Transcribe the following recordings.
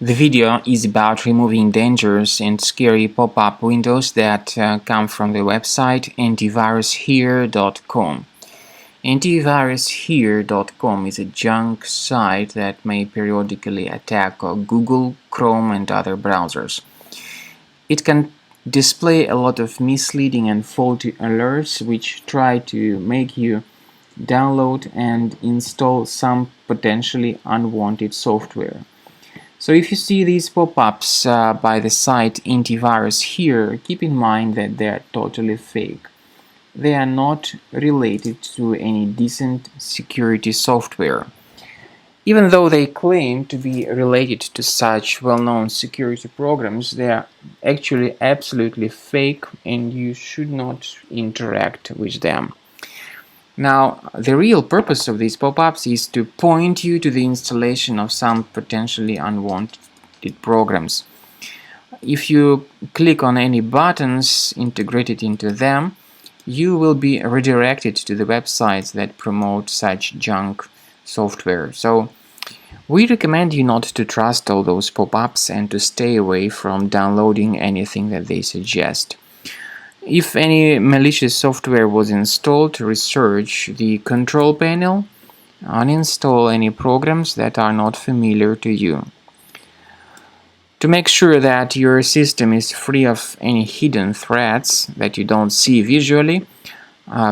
The video is about removing dangerous and scary pop-up windows that come from the website antivirushere.com. Antivirushere.com is a junk site that may periodically attack Google, Chrome, and other browsers. It can display a lot of misleading and faulty alerts which try to make you download and install some potentially unwanted software. So if you see these pop-ups by the site Antivirus Here, keep in mind that they are totally fake. They are not related to any decent security software. Even though they claim to be related to such well-known security programs, they are actually absolutely fake and you should not interact with them. Now, the real purpose of these pop-ups is to point you to the installation of some potentially unwanted programs. If you click on any buttons integrated into them, you will be redirected to the websites that promote such junk software. So, we recommend you not to trust all those pop-ups and to stay away from downloading anything that they suggest. If any malicious software was installed, research the control panel, uninstall any programs that are not familiar to you. To make sure that your system is free of any hidden threats that you don't see visually,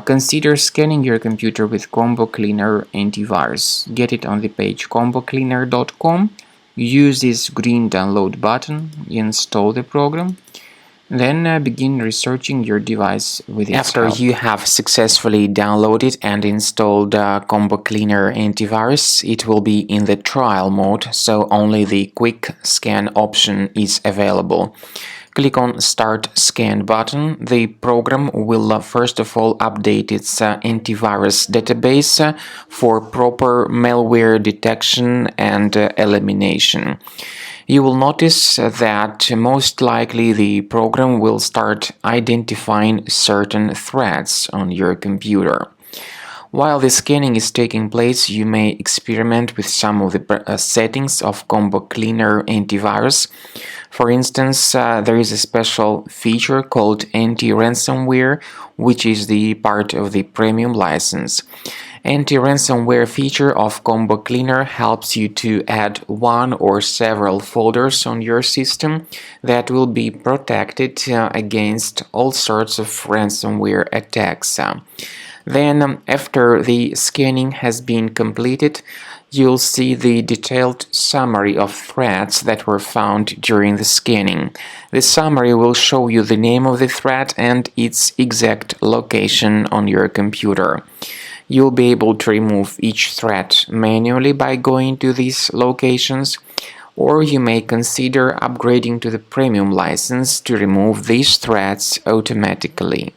consider scanning your computer with Combo Cleaner Antivirus. Get it on the page combocleaner.com, use this green download button, install the program. Then begin researching your device with its After help. you have successfully downloaded and installed Combo Cleaner Antivirus, it will be in the trial mode, so only the quick scan option is available. Click on Start Scan button. The program will first of all update its antivirus database for proper malware detection and elimination. You will notice that most likely the program will start identifying certain threats on your computer. While the scanning is taking place, you may experiment with some of the settings of Combo Cleaner Antivirus. For instance, there is a special feature called Anti-Ransomware, which is the part of the premium license. Anti-ransomware feature of Combo Cleaner helps you to add one or several folders on your system that will be protected against all sorts of ransomware attacks. Then, after the scanning has been completed, you'll see the detailed summary of threats that were found during the scanning. The summary will show you the name of the threat and its exact location on your computer. You'll be able to remove each threat manually by going to these locations, or you may consider upgrading to the premium license to remove these threats automatically.